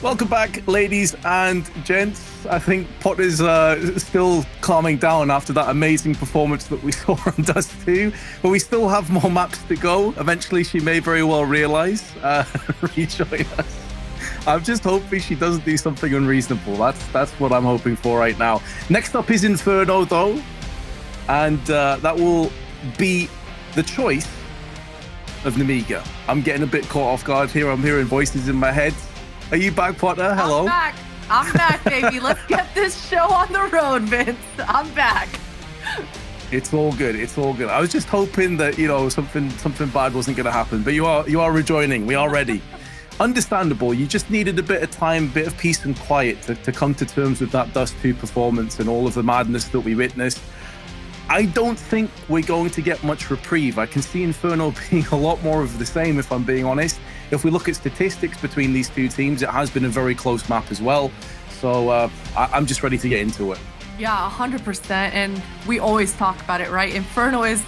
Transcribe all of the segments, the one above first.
Welcome back, ladies and gents. I think Potter's still calming down after that amazing performance that we saw on Dust 2, but we still have more maps to go. Eventually, she may very well realize, rejoin us. I'm just hoping she doesn't do something unreasonable. That's what I'm hoping for right now. Next up is Inferno, though, and that will be the choice of Nemiga. I'm getting a bit caught off guard here. I'm hearing voices in my head. Are you back, Potter? Hello. I'm back, baby. Let's get this show on the road, Vince. I'm back. It's all good. It's all good. I was just hoping that, you know, something bad wasn't going to happen, but you are rejoining. We are ready. Understandable. You just needed a bit of time, bit of peace and quiet to come to terms with that Dust 2 performance and all of the madness that we witnessed. I don't think we're going to get much reprieve. I can see Inferno being a lot more of the same, if I'm being honest. If we look at statistics between these two teams, it has been a very close map as well. So I'm just ready to get into it. Yeah, 100%. And we always talk about it, right? Inferno is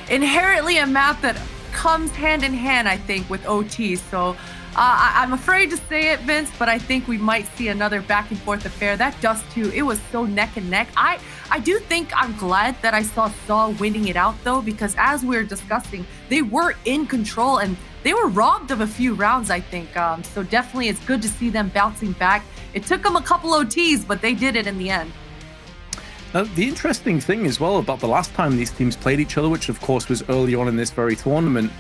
inherently a map that comes hand in hand, I think, with OT. So I'm afraid to say it, Vince, but I think we might see another back and forth affair. That Dust 2, it was so neck and neck. I do think I'm glad that I saw sAw winning it out, though, because as we were discussing, they were in control and they were robbed of a few rounds, I think. So definitely it's good to see them bouncing back. It took them a couple OTs, but they did it in the end. Now, the interesting thing as well about the last time these teams played each other, which of course was early on in this very tournament,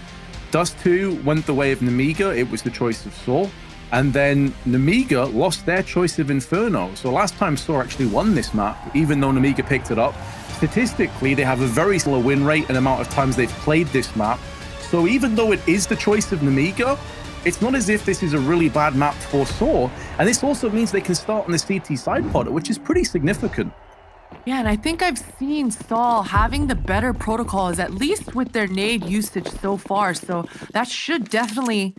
Dust 2 went the way of Nemiga. It was the choice of sAw. And then Nemiga lost their choice of Inferno. So last time sAw actually won this map, even though Nemiga picked it up. Statistically, they have a very slow win rate and amount of times they've played this map. So even though it is the choice of Nemiga, it's not as if this is a really bad map for sAw. And this also means they can start on the CT side, Potter, which is pretty significant. Yeah, and I think I've seen sAw having the better protocols, at least with their nade usage so far. So that should definitely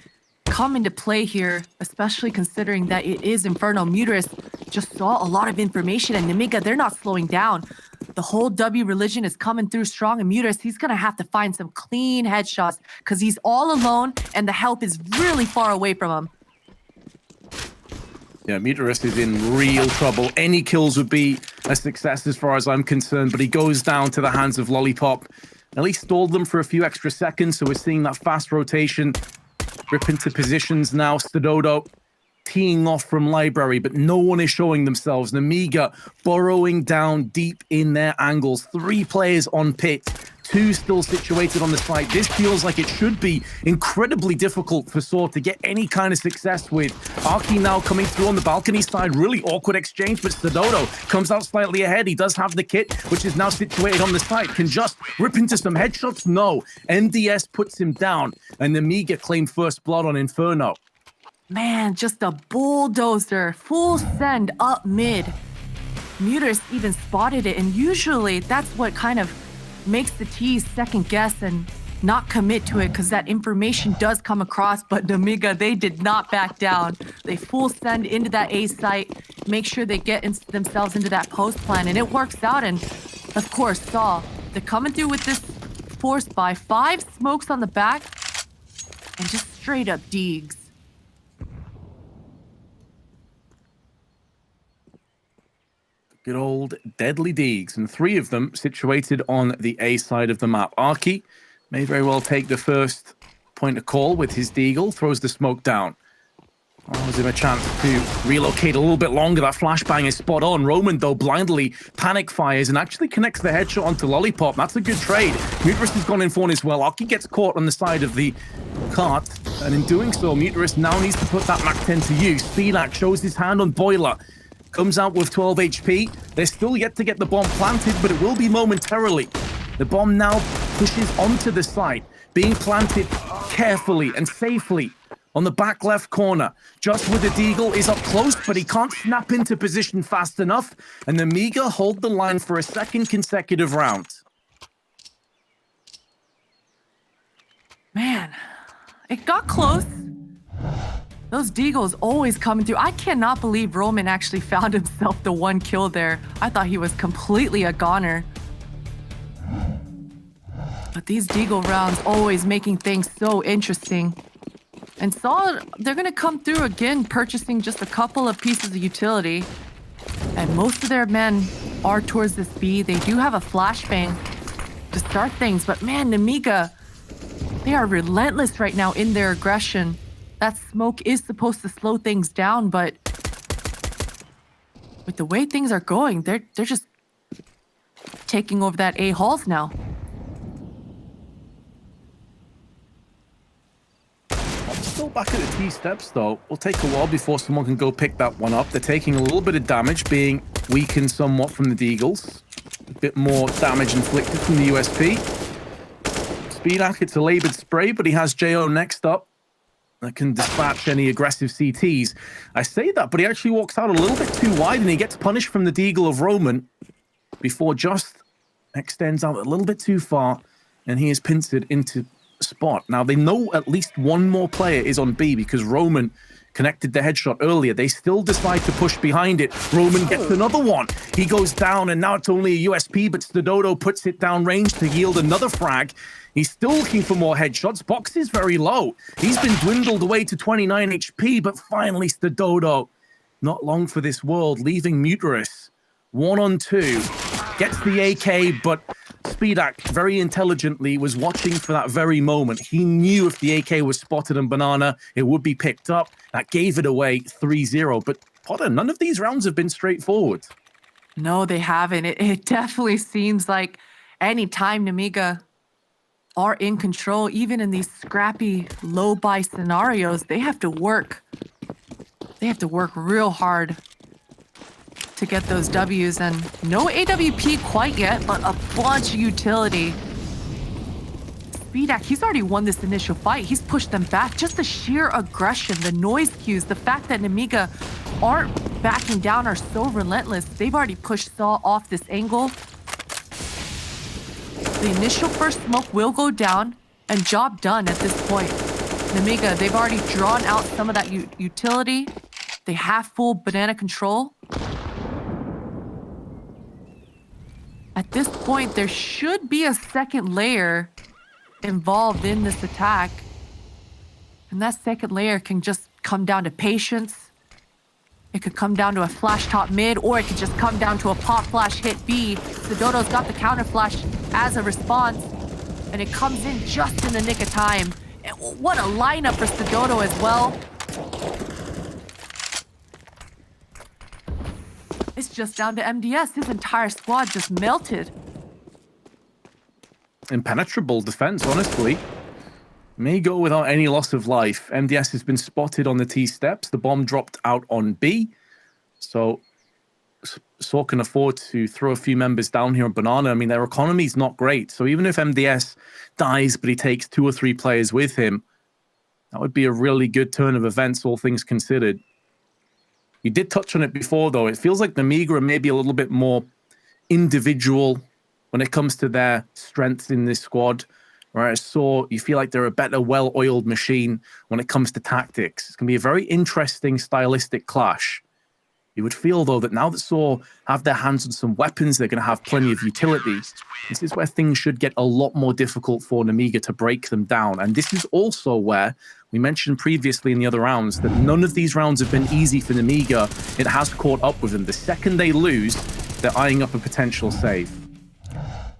come into play here, especially considering that it is Inferno. Muterus just saw a lot of information, and Nemiga, they're not slowing down. The whole W religion is coming through strong, and Muterus, he's going to have to find some clean headshots because he's all alone, and the help is really far away from him. Yeah, Muterus is in real trouble. Any kills would be a success as far as I'm concerned, but he goes down to the hands of Lollipop. At least stalled them for a few extra seconds, so we're seeing that fast rotation. Rip into positions now. Stododo teeing off from Library, but no one is showing themselves. Nemiga burrowing down deep in their angles. 3 players on pit. 2 still situated on the site. This feels like it should be incredibly difficult for sAw to get any kind of success with. Arky now coming through on the balcony side. Really awkward exchange, but Stododo comes out slightly ahead. He does have the kit, which is now situated on the site. Can just rip into some headshots? No. MDS puts him down, and Nemiga claimed first blood on Inferno. Man, just a bulldozer. Full send up mid. Muterus even spotted it, and usually that's what kind of makes the T's second guess and not commit to it, because that information does come across. But Nemiga, they did not back down. They full send into that A site, make sure they get themselves into that post plan, and it works out. And of course, sAw, they're coming through with this force buy. 5 smokes on the back and just straight up digs. Good old deadly digs, and 3 of them situated on the A side of the map. Arky may very well take the first point of call with his deagle, throws the smoke down. Allows him a chance to relocate a little bit longer. That flashbang is spot on. Roman, though, blindly panic fires and actually connects the headshot onto Lollipop. That's a good trade. Muterus has gone in for one as well. Arky gets caught on the side of the cart, and in doing so, Muterus now needs to put that MAC-10 to use. Speedak shows his hand on Boiler. Comes out with 12 HP. They're still yet to get the bomb planted, but it will be momentarily. The bomb now pushes onto the site, being planted carefully and safely on the back left corner. Just with the deagle is up close, but he can't snap into position fast enough, and Nemiga hold the line for a second consecutive round. Man, it got close. Those deagles always coming through. I cannot believe Roman actually found himself the 1 kill there. I thought he was completely a goner. But these deagle rounds always making things so interesting. And sAw, they're going to come through again, purchasing just a couple of pieces of utility. And most of their men are towards this B. They do have a flashbang to start things. But man, Nemiga, they are relentless right now in their aggression. That smoke is supposed to slow things down, but with the way things are going, they're just taking over that A halls now. Still back at the T steps though. Will take a while before someone can go pick that one up. They're taking a little bit of damage, being weakened somewhat from the Deagles. A bit more damage inflicted from the USP. Speedak, it's a labored spray, but he has JO next up that can dispatch any aggressive CTs. I say that, but he actually walks out a little bit too wide and he gets punished from the Deagle of Roman before just extends out a little bit too far and he is pincered into spot. Now they know at least one more player is on B because Roman connected the headshot earlier. They still decide to push behind it. Roman gets another one. He goes down and now it's only a USP, but Stododo puts it down range to yield another frag. He's still looking for more headshots. Box is very low. He's been dwindled away to 29 HP, but finally Stododo, not long for this world, leaving Muterus 1-on-2. Gets the AK, but Speedak very intelligently was watching for that very moment. He knew if the AK was spotted on Banana, it would be picked up. That gave it away 3-0. But Potter, none of these rounds have been straightforward. No, they haven't. It definitely seems like any time Nemiga are in control, even in these scrappy low buy scenarios, they have to work. They have to work real hard to get those W's, and no AWP quite yet, but a bunch of utility. Speedak, he's already won this initial fight. He's pushed them back. Just the sheer aggression, the noise cues, the fact that Nemiga aren't backing down are so relentless. They've already pushed sAw off this angle. The initial first smoke will go down, and job done at this point. Nemiga, they've already drawn out some of that utility. They have full banana control. At this point, there should be a second layer involved in this attack. And that second layer can just come down to patience. It could come down to a flash top mid, or it could just come down to a pop flash hit B. Stododo's got the counter flash as a response, and it comes in just in the nick of time. And what a lineup for Stododo as well. It's just down to MDS. His entire squad just melted. Impenetrable defense, honestly. May go without any loss of life. MDS has been spotted on the T steps. The bomb dropped out on B. So sAw can afford to throw a few members down here on Banana. I mean, their economy is not great. So even if MDS dies, but he takes 2 or 3 players with him, that would be a really good turn of events, all things considered. You did touch on it before, though. It feels like Nemiga are maybe a little bit more individual when it comes to their strengths in this squad. Whereas sAw, you feel like they're a better, well-oiled machine when it comes to tactics. It's going to be a very interesting stylistic clash. You would feel, though, that now that sAw have their hands on some weapons, they're going to have plenty of utility. This is where things should get a lot more difficult for Nemiga to break them down. And this is also where we mentioned previously in the other rounds that none of these rounds have been easy for Nemiga. It has caught up with them. The second they lose, they're eyeing up a potential save.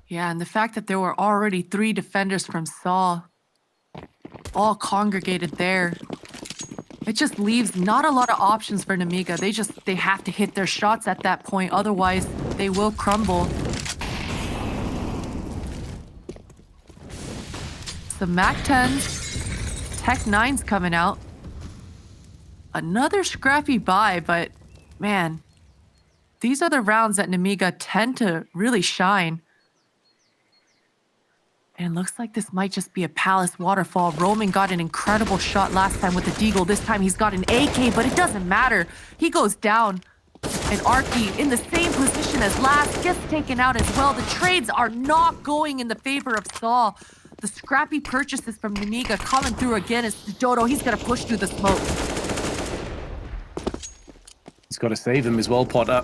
Yeah, and the fact that there were already 3 defenders from sAw all congregated there, it just leaves not a lot of options for Nemiga. They have to hit their shots at that point, otherwise they will crumble. Some MAC-10s, Tech-9s coming out. Another scrappy buy, but man, these are the rounds that Nemiga tend to really shine. And it looks like this might just be a Palace waterfall. Roman got an incredible shot last time with the Deagle. This time he's got an AK, but it doesn't matter. He goes down. And Arky, in the same position as last, gets taken out as well. The trades are not going in the favor of sAw. The scrappy purchases from Nemiga coming through again as Dodo. He's going to push through the smoke. He's got to save him as well, Potter.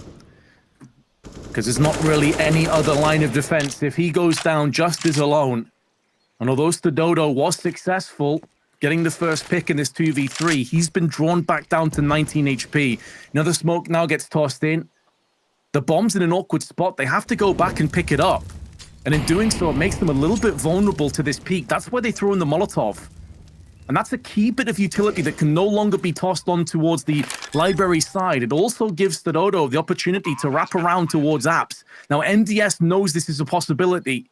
Because there's not really any other line of defense. If he goes down just as alone, and although Stododo was successful getting the first pick in this 2v3. He's been drawn back down to 19 HP. Another smoke now gets tossed in. The bomb's in an awkward spot. They have to go back and pick it up. And in doing so, it makes them a little bit vulnerable to this peak. That's why they throw in the Molotov. And that's a key bit of utility that can no longer be tossed on towards the library side. It also gives sAw the opportunity to wrap around towards apps. Now, MDS knows this is a possibility.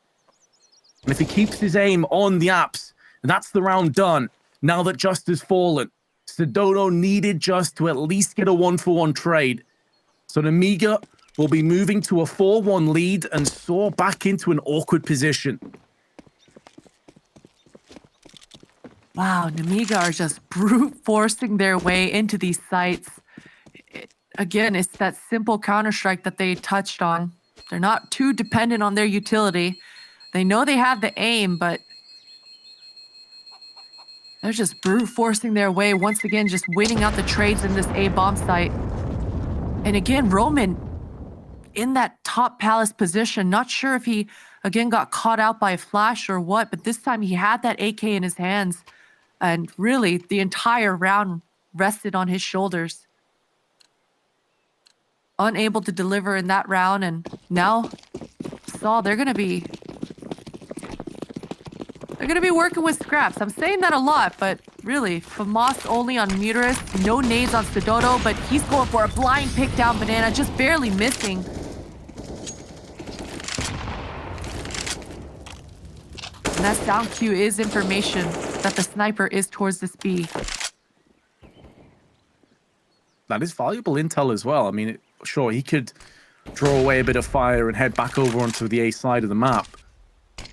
And if he keeps his aim on the apps, that's the round done. Now that Just has fallen, sAw needed Just to at least get a 1-for-1 trade. So Nemiga will be moving to a 4-1 lead and sAw back into an awkward position. Wow, Nemiga are just brute forcing their way into these sites. Again, it's that simple counter-strike that they touched on. They're not too dependent on their utility. They know they have the aim, but they're just brute forcing their way, once again, just winning out the trades in this A-bomb site. And again, Roman in that top palace position, not sure if he, again, got caught out by a flash or what, but this time he had that AK in his hands. And really, the entire round rested on his shoulders. Unable to deliver in that round, and now sAw, they're gonna be working with scraps. I'm saying that a lot, but really, FAMAS only on Muterus, no nades on sAw, but he's going for a blind pick down banana, just barely missing. And that sound cue is information that the sniper is towards this B. That is valuable intel as well. I mean, sure, he could draw away a bit of fire and head back over onto the A side of the map.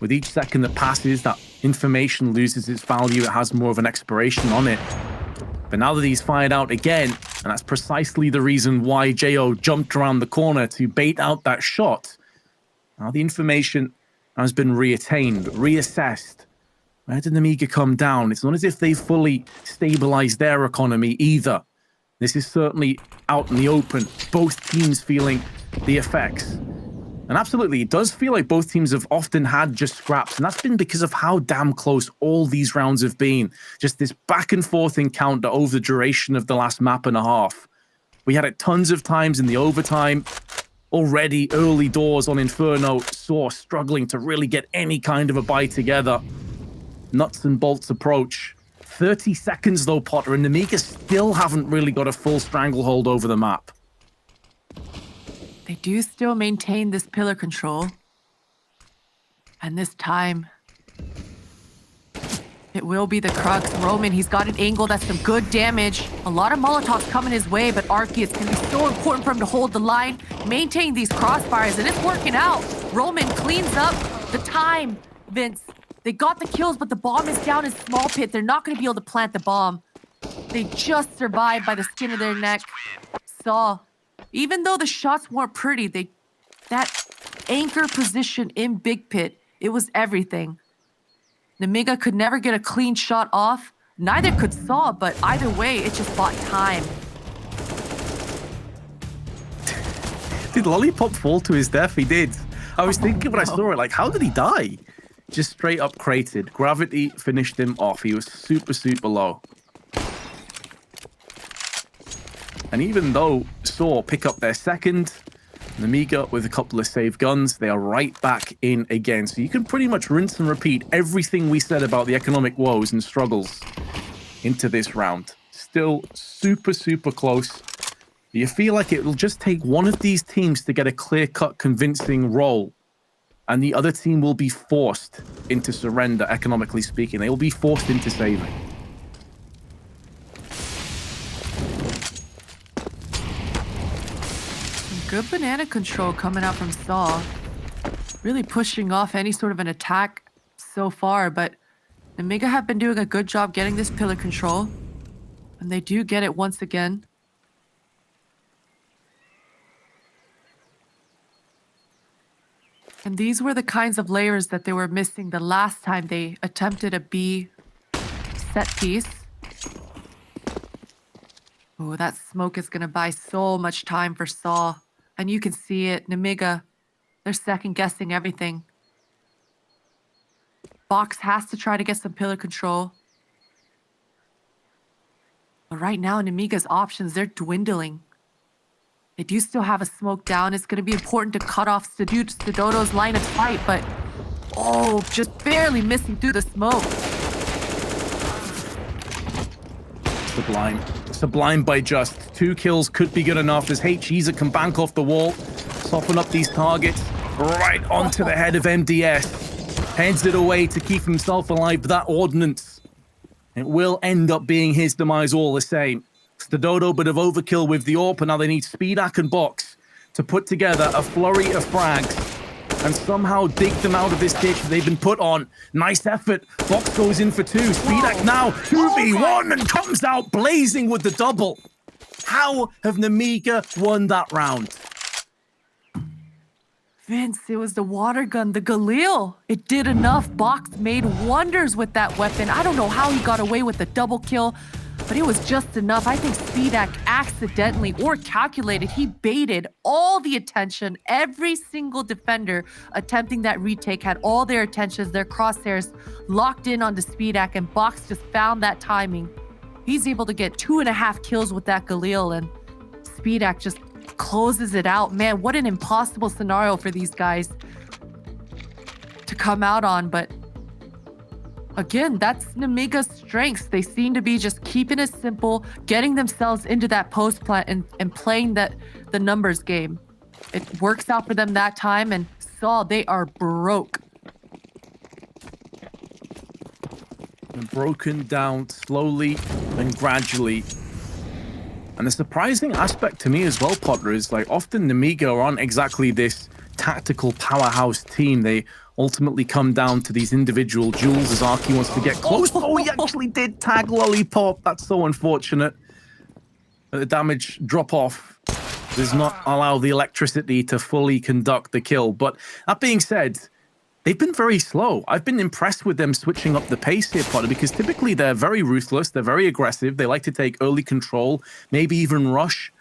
With each second that passes, that information loses its value. It has more of an expiration on it. But now that he's fired out again, and that's precisely the reason why Jo jumped around the corner to bait out that shot, now the information has been reattained, reassessed. Where did Nemiga come down? It's not as if they fully stabilized their economy either. This is certainly out in the open. Both teams feeling the effects. And absolutely, it does feel like both teams have often had just scraps. And that's been because of how damn close all these rounds have been. Just this back and forth encounter over the duration of the last map and a half. We had it tons of times in the overtime. Already early doors on Inferno. sAw struggling to really get any kind of a buy together. Nuts and bolts approach. 30 seconds though, Potter, and Nemiga still haven't really got a full stranglehold over the map. They do still maintain this pillar control. And this time, it will be the crux. Roman, he's got an angle that's some good damage. A lot of Molotovs coming his way, but Arky, it's going to be so important for him to hold the line, maintain these crossfires, and it's working out. Roman cleans up the time, Vince. They got the kills, but the bomb is down in small pit. They're not going to be able to plant the bomb. They just survived by the skin of their neck. sAw, even though the shots weren't pretty, that anchor position in big pit, it was everything. Nemiga could never get a clean shot off. Neither could sAw, but either way, it just bought time. Did Lollipop fall to his death? He did. I was thinking when I saw it, like, how did he die? Just straight up crated. Gravity finished him off. He was super, super low. And even though sAw pick up their second, Nemiga with a couple of save guns, they are right back in again. So you can pretty much rinse and repeat everything we said about the economic woes and struggles into this round. Still super, super close. You feel like it will just take one of these teams to get a clear-cut, convincing roll, and the other team will be forced into surrender, economically speaking. They will be forced into saving. Good banana control coming out from sAw. Really pushing off any sort of an attack so far, but Nemiga have been doing a good job getting this pillar control. And they do get it once again. And these were the kinds of layers that they were missing the last time they attempted a B set piece. Oh, that smoke is going to buy so much time for sAw. And you can see it. Nemiga, they're second guessing everything. Box has to try to get some pillar control. But right now, Nemiga's options, they're dwindling. They do still have a smoke down. It's going to be important to cut off Stadoto's line of sight, but oh, just barely missing through the smoke. Sublime. Sublime by just 2 kills could be good enough as HEZA can bank off the wall, soften up these targets right onto the head of MDS. Heads it away to keep himself alive, but that ordnance, it will end up being his demise all the same. Stadoto, bit of overkill with the AWP, and now they need sPAC and Box to put together a flurry of frags and somehow dig them out of this ditch they've been put on. Nice effort. Box goes in for 2. sPAC now 2v1 and comes out blazing with the double. How have Nemiga won that round? Vince, it was the water gun, the Galil. It did enough. Box made wonders with that weapon. I don't know how he got away with the double kill, but it was just enough. I think sPAC accidentally or calculated. He baited all the attention. Every single defender attempting that retake had all their attentions, their crosshairs locked in onto sPAC, and Box just found that timing. He's able to get 2.5 kills with that Galil, and sPAC just closes it out. Man, what an impossible scenario for these guys to come out on, but again, that's Nemiga's strengths. They seem to be just keeping it simple, getting themselves into that post plant and playing the numbers game. It works out for them that time, and sAw, they are broke. And broken down slowly and gradually. And the surprising aspect to me as well, Potter, is like often Nemiga aren't exactly this tactical powerhouse team. They ultimately come down to these individual duels as Arky wants to get close. Oh, he actually did tag Lollipop. That's so unfortunate. The damage drop off does not allow the electricity to fully conduct the kill. But that being said, they've been very slow. I've been impressed with them switching up the pace here, Potter, because typically they're very ruthless, they're very aggressive, they like to take early control, maybe even rush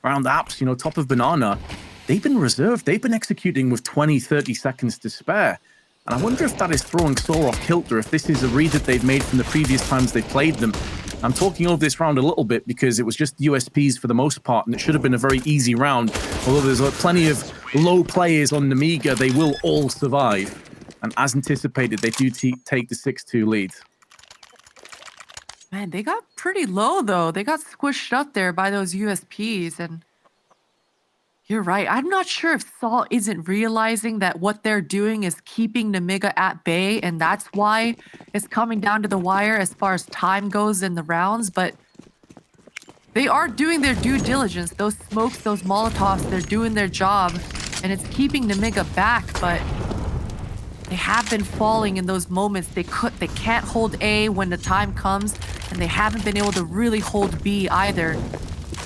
around apps, you know, top of banana. They've been reserved. They've been executing with 20, 30 seconds to spare. And I wonder if that is throwing sAw off kilter, if this is a read that they've made from the previous times they've played them. I'm talking over this round a little bit because it was just USPs for the most part, and it should have been a very easy round. Although there's plenty of low players on Nemiga, they will all survive. And as anticipated, they do take the 6-2 lead. Man, they got pretty low, though. They got squished up there by those USPs, and you're right. I'm not sure if sAw isn't realizing that what they're doing is keeping Nemiga at bay, and that's why it's coming down to the wire as far as time goes in the rounds, but they are doing their due diligence. Those smokes, those Molotovs, they're doing their job, and it's keeping Nemiga back, but they have been falling in those moments. They can't hold A when the time comes, and they haven't been able to really hold B either.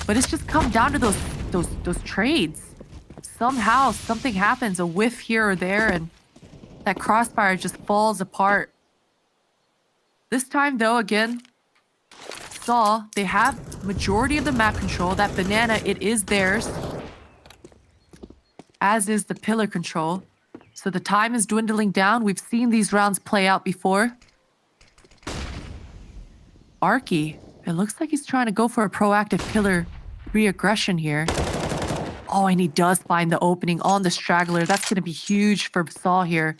But it's just come down to those trades. Somehow something happens, a whiff here or there, and that crossfire just falls apart. This time though, again, sAw, they have majority of the map control. That banana, it is theirs, as is the pillar control. So the time is dwindling down. We've seen these rounds play out before. Arky, it looks like he's trying to go for a proactive pillar re-aggression here. Oh, and he does find the opening on the straggler. That's going to be huge for sAw here.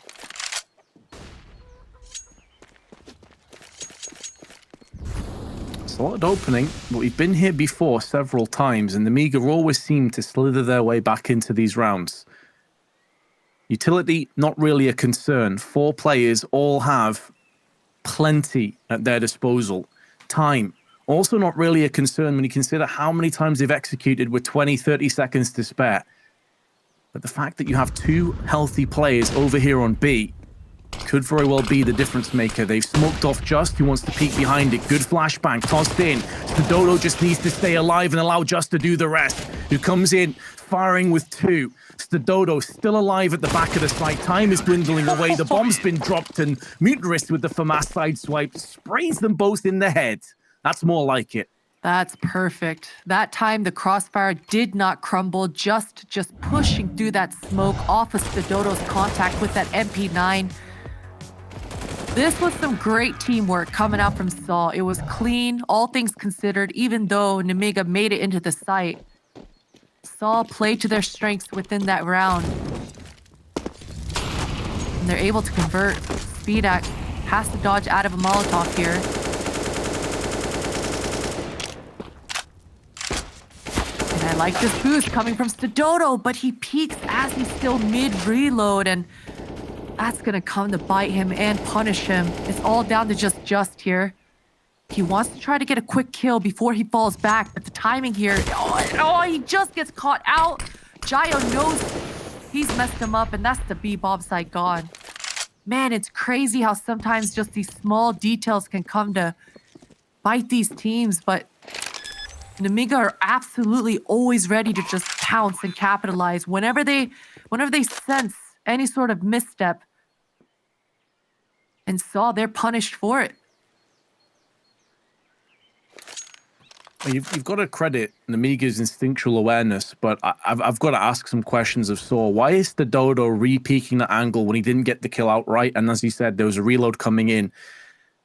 Solid opening, but we've been here before several times, and the Nemiga always seem to slither their way back into these rounds. Utility, not really a concern. 4 players all have plenty at their disposal. Time, also not really a concern when you consider how many times they've executed with 20, 30 seconds to spare. But the fact that you have 2 healthy players over here on B could very well be the difference maker. They've smoked off Just, who wants to peek behind it. Good flashbang, tossed in. Stadoto just needs to stay alive and allow Just to do the rest. Who comes in, firing with 2. Stadoto still alive at the back of the site. Time is dwindling away. The bomb's been dropped, and Muterist with the FAMAS side swipe sprays them both in the head. That's more like it. That's perfect. That time the crossfire did not crumble, just pushing through that smoke off of Stadoto's contact with that MP9. This was some great teamwork coming out from sAw. It was clean, all things considered, even though Nemiga made it into the site. sAw played to their strengths within that round. And they're able to convert. sPAC has to dodge out of a Molotov here. And I like this boost coming from sAdodo, but he peeks as he's still mid-reload, and that's gonna come to bite him and punish him. It's all down to just here. He wants to try to get a quick kill before he falls back, but the timing here, he just gets caught out. Jayo knows he's messed him up, and that's the B-bomb side gone. Man, it's crazy how sometimes just these small details can come to bite these teams, but Nemiga are absolutely always ready to just pounce and capitalize whenever they sense any sort of misstep. And sAw, they're punished for it. You've got to credit Nemiga's instinctual awareness, but I've got to ask some questions of sAw. Why is sAdodo re-peeking the angle when he didn't get the kill outright? And as he said, there was a reload coming in.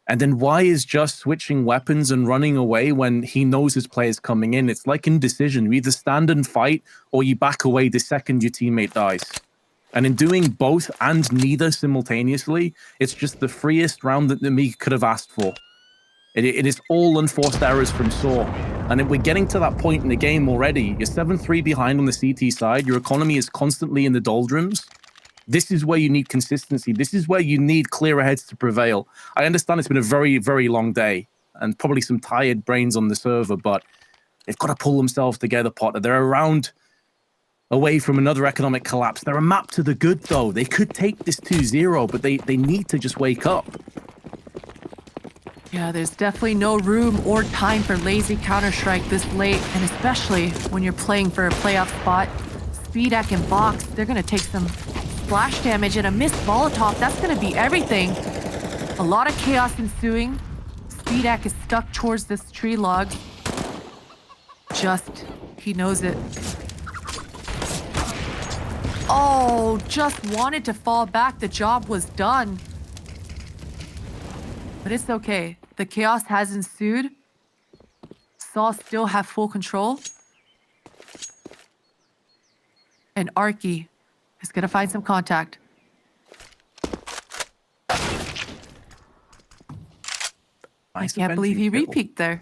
And then why is just switching weapons and running away when he knows his player's coming in? It's like indecision. You either stand and fight or you back away the second your teammate dies. And in doing both and neither simultaneously, it's just the freest round that Nemiga could have asked for. It is all unforced errors from sAw. And we're getting to that point in the game already. You're 7-3 behind on the CT side. Your economy is constantly in the doldrums. This is where you need consistency. This is where you need clearer heads to prevail. I understand it's been a very, very long day and probably some tired brains on the server, but they've got to pull themselves together, Potter. They're around away from another economic collapse. They're a map to the good, though. They could take this 2-0, but they need to just wake up. Yeah, there's definitely no room or time for lazy Counter-Strike this late, and especially when you're playing for a playoff spot. sPAC and Box, they're going to take some splash damage, and a missed Molotov, that's going to be everything. A lot of chaos ensuing. sPAC is stuck towards this tree log. He knows it. Oh, just wanted to fall back. The job was done. But it's okay. The chaos has ensued. sAw still have full control. And Arky is gonna find some contact. I can't believe he re-peeked there.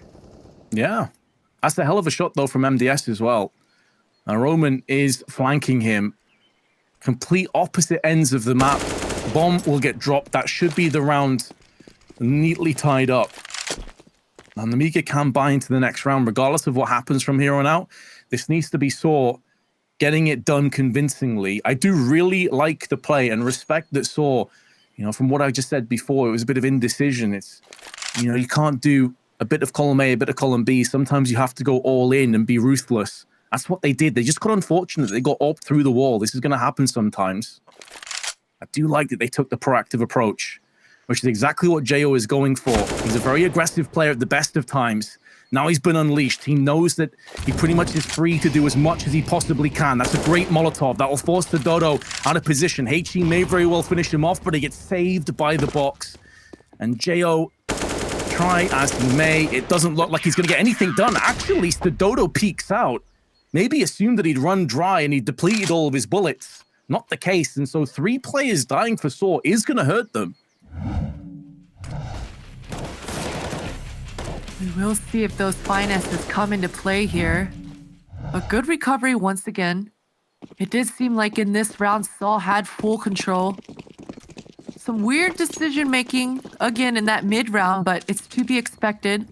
Yeah. That's a hell of a shot, though, from MDS as well. And Roman is flanking him. Complete opposite ends of the map. Bomb will get dropped. That should be the round neatly tied up. And Nemiga can buy into the next round, regardless of what happens from here on out. This needs to be sAw getting it done convincingly. I do really like the play and respect that sAw, from what I just said before, it was a bit of indecision. It's, you can't do a bit of column A, a bit of column B. Sometimes you have to go all in and be ruthless. That's what they did. They just got unfortunate. They got up through the wall. This is going to happen sometimes. I do like that they took the proactive approach, which is exactly what Jayo is going for. He's a very aggressive player at the best of times. Now he's been unleashed. He knows that he pretty much is free to do as much as he possibly can. That's a great Molotov. That will force sAdodo out of position. HE may very well finish him off, but he gets saved by the box. And Jayo, try as he may, it doesn't look like he's going to get anything done. Actually, sAdodo peeks out. Maybe assumed that he'd run dry and he depleted all of his bullets. Not the case. And so 3 players dying for sAw is going to hurt them. We will see if those finances come into play here. A good recovery once again. It did seem like in this round, sAw had full control. Some weird decision-making, again, in that mid-round, but it's to be expected.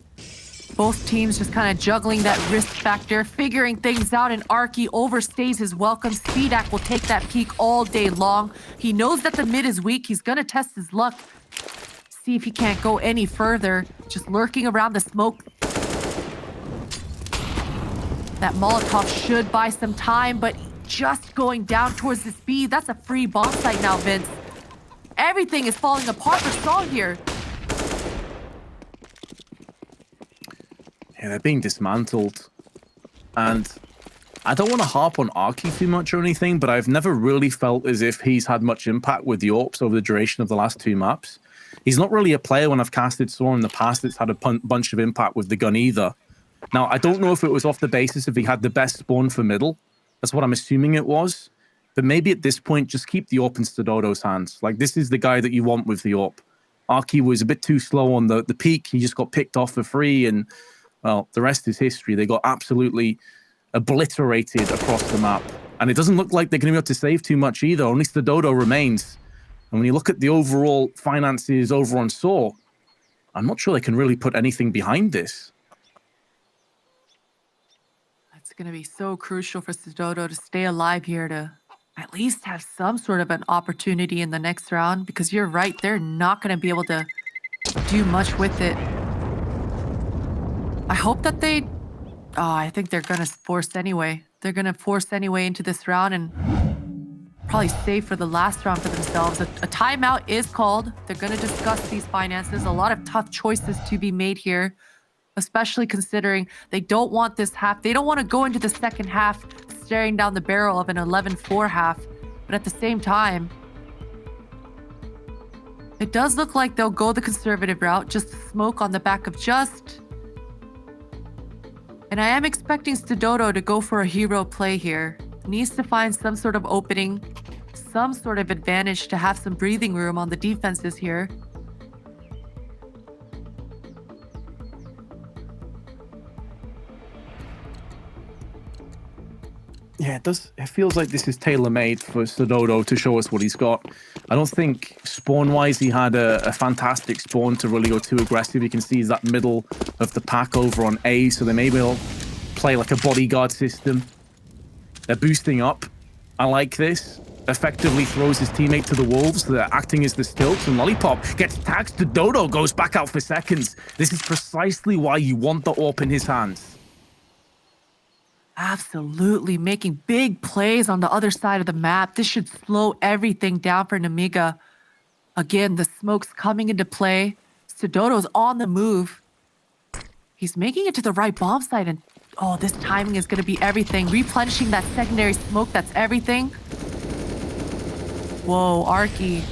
Both teams just kind of juggling that risk factor, figuring things out, and Arky overstays his welcome. sPAC will take that peek all day long. He knows that the mid is weak. He's going to test his luck. See if he can't go any further. Just lurking around the smoke. That Molotov should buy some time, but just going down towards the speed. That's a free bomb site now, Vince. Everything is falling apart for sAw here. Yeah, they're being dismantled. And I don't want to harp on Arky too much or anything, but I've never really felt as if he's had much impact with the AWPs over the duration of the last 2 maps. He's not really a player when I've casted sAw in the past that's had a bunch of impact with the gun either. Now, I don't know if it was off the basis if he had the best spawn for middle. That's what I'm assuming it was. But maybe at this point, just keep the AWP in sA's hands. Like, this is the guy that you want with the AWP. Arky was a bit too slow on the peak. He just got picked off for free. And, well, the rest is history. They got absolutely obliterated across the map. And it doesn't look like they're going to be able to save too much either. Only sA remains. And when you look at the overall finances over on sAw, I'm not sure they can really put anything behind this. It's going to be so crucial for sA to stay alive here to at least have some sort of an opportunity in the next round, because you're right, they're not going to be able to do much with it. I hope that they... Oh, I think they're going to force anyway. They're going to force anyway into this round and probably save for the last round for themselves. A timeout is called. They're going to discuss these finances. A lot of tough choices to be made here, especially considering they don't want this half. They don't want to go into the second half staring down the barrel of an 11-4 half. But at the same time, it does look like they'll go the conservative route, just smoke on the back of just. And I am expecting sA to go for a hero play here. Needs to find some sort of opening, some sort of advantage to have some breathing room on the defenses here. Yeah, it does. It feels like this is tailor-made for sA to show us what he's got. I don't think spawn-wise he had a fantastic spawn to really go too aggressive. You can see he's that middle of the pack over on A, so they maybe will play like a bodyguard system. They're boosting up. I like this. Effectively throws his teammate to the wolves. They're acting as the stilts, and Lollipop gets tagged. sA goes back out for seconds. This is precisely why you want the AWP in his hands. Absolutely, making big plays on the other side of the map. This should slow everything down for Nemiga. Again, the smoke's coming into play. sA's on the move. He's making it to the right bomb site, and oh, this timing is going to be everything. Replenishing that secondary smoke, that's everything. Whoa, Arky.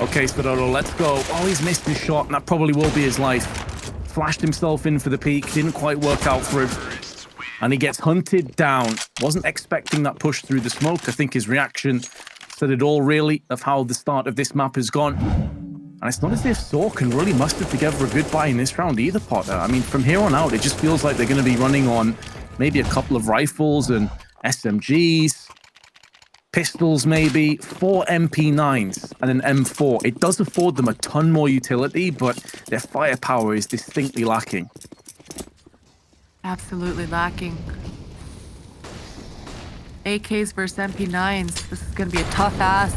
Okay, sA, let's go. Oh, he's missed his shot, and that probably will be his life. Flashed himself in for the peak, didn't quite work out for him. And he gets hunted down. Wasn't expecting that push through the smoke. I think his reaction said it all, really, of how the start of this map has gone. And it's not as if sAw can really muster together a goodbye in this round either, Potter. I mean, from here on out, it just feels like they're going to be running on maybe a couple of rifles and SMGs. Pistols maybe, 4 MP9s and an M4. It does afford them a ton more utility, but their firepower is distinctly lacking. Absolutely lacking. AKs versus MP9s. This is going to be a tough ask.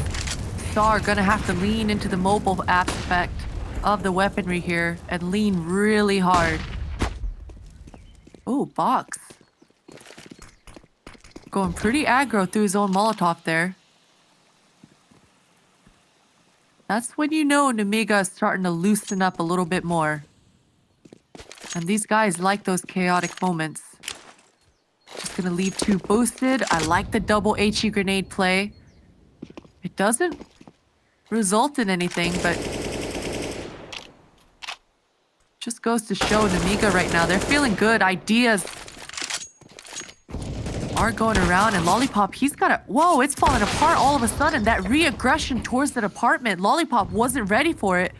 sAw are going to have to lean into the mobile aspect of the weaponry here and lean really hard. Oh, box. Going pretty aggro through his own Molotov there. That's when you know Nemiga is starting to loosen up a little bit more. And these guys like those chaotic moments. Just gonna leave 2 boosted. I like the double HE grenade play. It doesn't result in anything, but just goes to show Nemiga right now, they're feeling good. Ideas are going around, and Lollipop, he's got a... Whoa, it's falling apart all of a sudden. That re-aggression towards that apartment, Lollipop wasn't ready for it.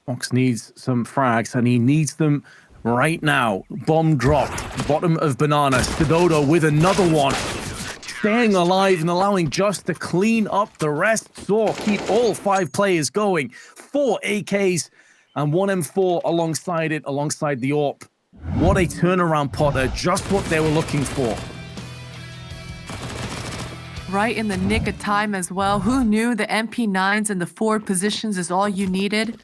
Fox needs some frags, and he needs them right now. Bomb dropped. Bottom of banana. sA with another one. Staying alive and allowing Just to clean up the rest. sAw keep all 5 players going. 4 AKs and 1 M4 alongside it, alongside the AWP. What a turnaround, Potter. Just what they were looking for. Right in the nick of time as well. Who knew the MP9s and the forward positions is all you needed?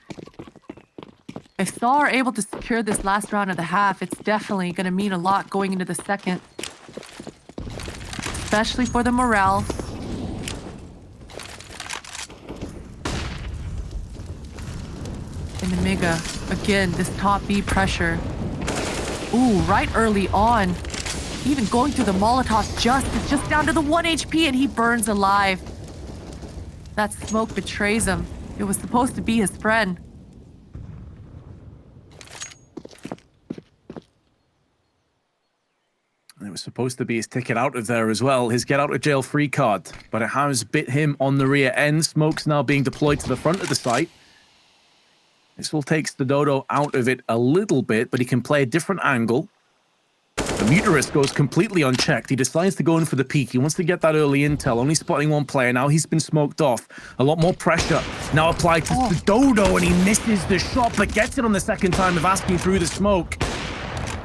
If sAw are able to secure this last round of the half, it's definitely going to mean a lot going into the second. Especially for the morale. And Nemiga, again, this top B pressure. Ooh, right early on. Even going through the Molotov it's just down to the 1 HP and he burns alive. That smoke betrays him. It was supposed to be his friend. And it was supposed to be his ticket out of there as well, his get out of jail free card. But it has bit him on the rear end. Smoke's now being deployed to the front of the site. This will take Dodo out of it a little bit, but he can play a different angle. The Muterus goes completely unchecked. He decides to go in for the peak. He wants to get that early intel, only spotting one player. Now he's been smoked off. A lot more pressure now applied to Dodo, and he misses the shot, but gets it on the second time of asking through the smoke.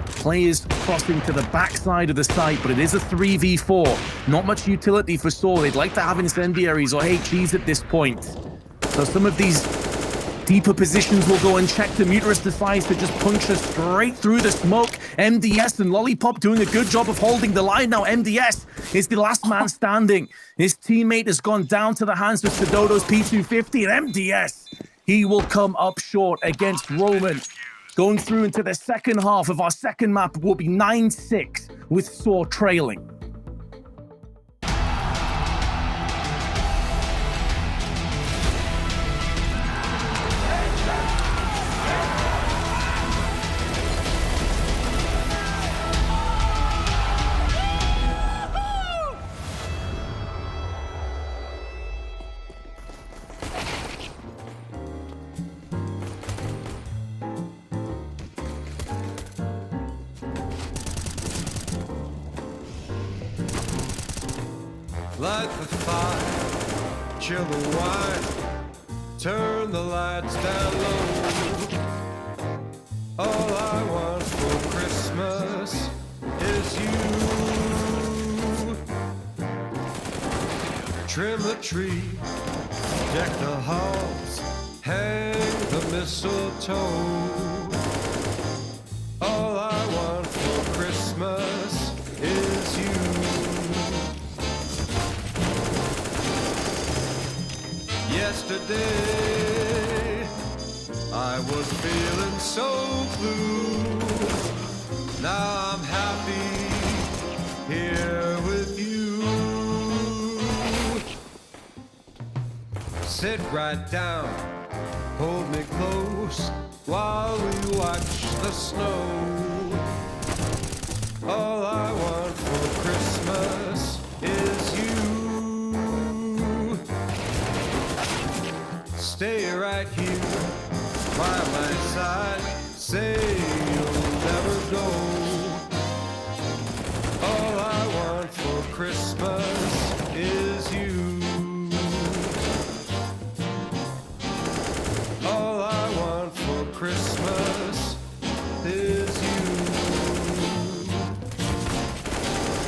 Players crossing to the backside of the site, but it is a 3v4. Not much utility for sAw. They'd like to have incendiaries or HEs at this point. So some of these deeper positions will go unchecked. The Muterus decides to just punch us straight through the smoke. MDS and Lollipop doing a good job of holding the line. Now MDS is the last man standing. His teammate has gone down to the hands of Dodo's P250, and MDS, he will come up short against Roman. Going through into the second half of our second map will be 9-6 with sAw trailing. Light the fire, chill the wine, turn the lights down low. All I want for Christmas is you. Trim the tree, deck the halls, hang the mistletoe. All I want for Christmas is you. Yesterday, I was feeling so blue. Now I'm happy here with you. Sit right down, hold me close while we watch the snow. All I want for Christmas is you. Stay right here by my side. Say you'll never go. All I want for Christmas is you. All I want for Christmas is you.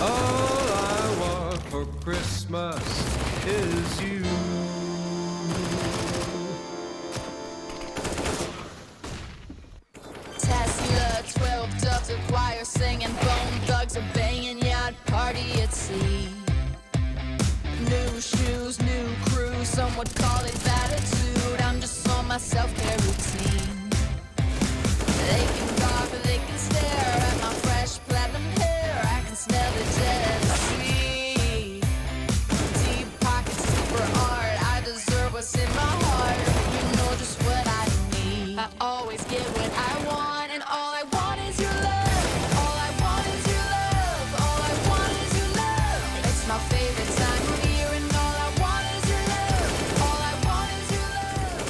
All I want for Christmas is you. Of choir singing, bone thugs are banging, yacht party at sea. New shoes, new crew, some would call it attitude. I'm just on my self-care routine. They can gawk, they can stare at my fresh platinum hair. I can smell the jealousy. Deep pockets, super art. I deserve what's in my heart. You know just what I need. I always get what I want, and all I want is your love. My favorite time of year, and all I want is your love. All I want is your love.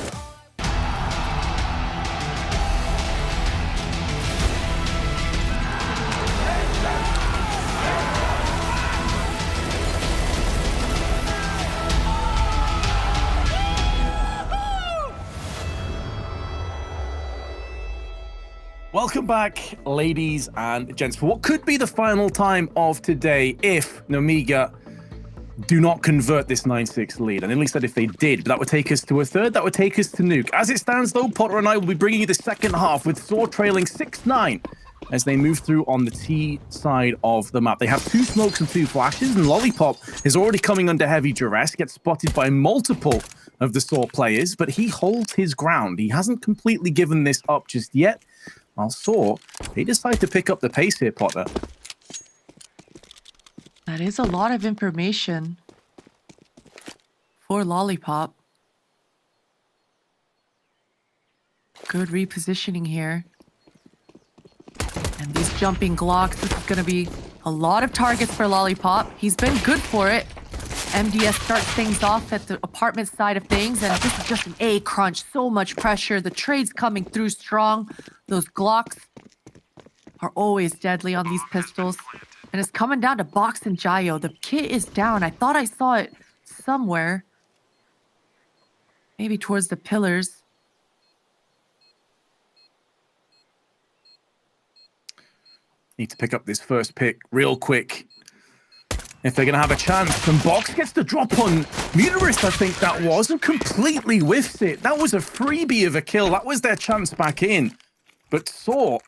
Welcome back, ladies and gents, for what could be the final time of today if Nemiga do not convert this 9-6 lead. And at least that if they did, but that would take us to a third, that would take us to Nuke. As it stands though, Potter and I will be bringing you the second half with sAw trailing 6-9 as they move through on the T side of the map. They have 2 smokes and 2 flashes, and Lollipop is already coming under heavy duress, gets spotted by multiple of the sAw players, but he holds his ground. He hasn't completely given this up just yet. While sAw, they decide to pick up the pace here, Potter. That is a lot of information for Lollipop. Good repositioning here. And these jumping Glocks, this is going to be a lot of targets for Lollipop. He's been good for it. MDS starts things off at the apartment side of things, and this is just an A crunch. So much pressure. The trade's coming through strong. Those Glocks are always deadly on these pistols. And it's coming down to Box and Gyro. The kit is down. I thought I saw it somewhere. Maybe towards the pillars. Need to pick up this first pick real quick if they're going to have a chance. And Box gets the drop on Muterist, I think that was, and completely whiffs it. That was a freebie of a kill. That was their chance back in. But sAw,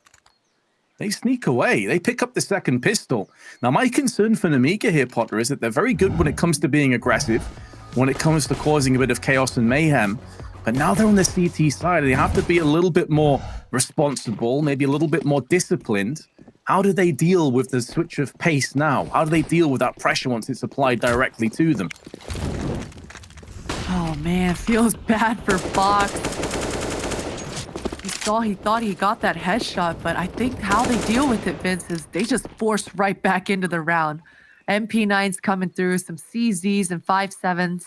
they sneak away. They pick up the second pistol. Now, my concern for Nemiga here, Potter, is that they're very good when it comes to being aggressive, when it comes to causing a bit of chaos and mayhem. But now they're on the CT side. They have to be a little bit more responsible, maybe a little bit more disciplined. How do they deal with the switch of pace now? How do they deal with that pressure once it's applied directly to them? Oh man, feels bad for Box. He thought he got that headshot, but I think how they deal with it, Vince, is they just force right back into the round. MP9's coming through, some CZs and 5.7s.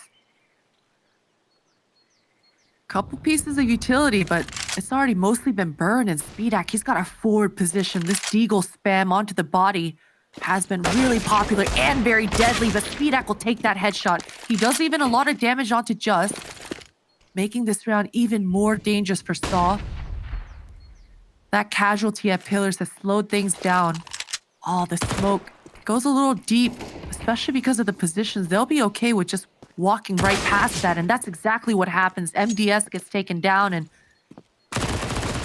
Couple pieces of utility, but it's already mostly been burned. And sPAC, he's got a forward position. This deagle spam onto the body has been really popular and very deadly, but sPAC will take that headshot. He does even a lot of damage onto Just, making this round even more dangerous for sAw. That casualty at pillars has slowed things down. Oh, the smoke goes a little deep, especially because of the positions. They'll be okay with just walking right past that, and that's exactly what happens. MDS gets taken down, and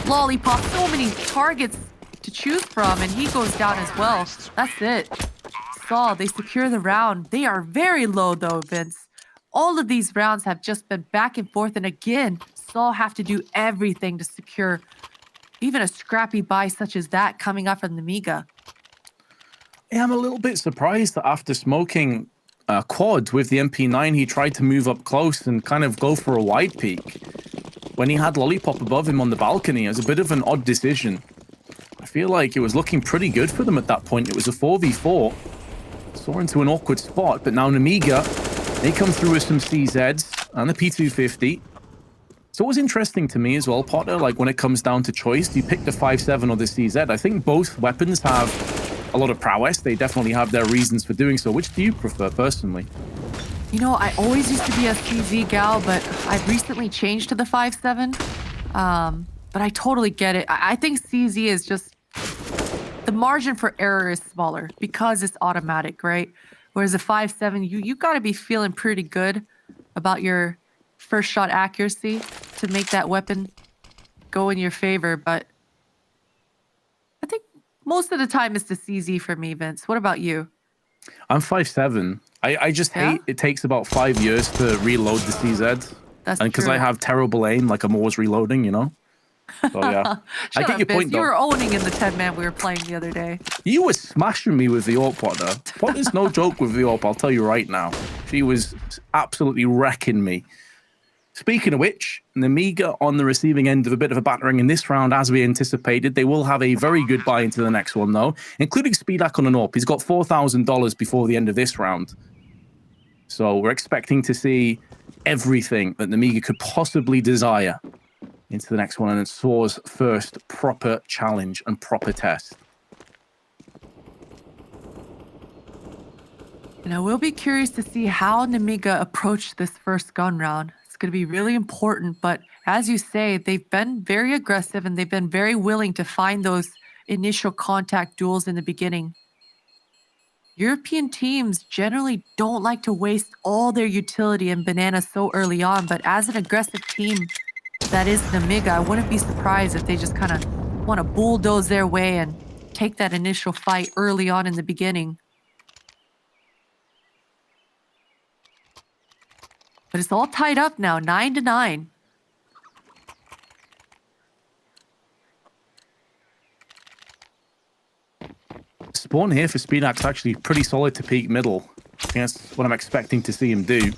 Lollipop, so many targets to choose from, and he goes down as well. That's it. sAw, they secure the round. They are very low, though, Vince. All of these rounds have just been back and forth, and again, sAw have to do everything to secure even a scrappy buy such as that coming up from Nemiga. Yeah, I'm a little bit surprised that after smoking quad with the MP9, he tried to move up close and kind of go for a wide peek. When he had Lollipop above him on the balcony, it was a bit of an odd decision. I feel like it was looking pretty good for them at that point. It was a 4v4. Saw into an awkward spot, but now Nemiga, they come through with some CZs and the P250. So it was interesting to me as well, Potter, like when it comes down to choice, do you pick the 5.7 or the CZ? I think both weapons have a lot of prowess. They definitely have their reasons for doing so. Which do you prefer personally? You know, I always used to be a CZ gal, but I've recently changed to the 5.7. But I totally get it. I think CZ is just, the margin for error is smaller because it's automatic, right? Whereas a 5.7, you got to be feeling pretty good about your first shot accuracy to make that weapon go in your favor. But I think most of the time it's the CZ for me, Vince. What about you? I'm 5'7". I just hate it takes about 5 years to reload the CZ. That's and because true. I have terrible aim, like I'm always reloading, you know? So yeah. I get your Vince. point though. You were owning in the 10-man we were playing the other day. You were smashing me with the AWP, Potter. Potter's no joke with the AWP, I'll tell you right now. She was absolutely wrecking me. Speaking of which, Nemiga on the receiving end of a bit of a battering in this round, as we anticipated. They will have a very good buy into the next one, though, including sPAC on an AWP. He's got $4,000 before the end of this round. So we're expecting to see everything that Nemiga could possibly desire into the next one, and it's sAw's first proper challenge and proper test. And I will be curious to see how Nemiga approached this first gun round. Going to be really important, but as you say, they've been very aggressive and they've been very willing to find those initial contact duels in the beginning. European teams generally don't like to waste all their utility and banana so early on, but as an aggressive team that is Nemiga, I wouldn't be surprised if they just kind of want to bulldoze their way and take that initial fight early on in the beginning. But it's all tied up now, 9-9. Spawn here for Speedak's actually pretty solid to peek middle. I think that's what I'm expecting to see him do.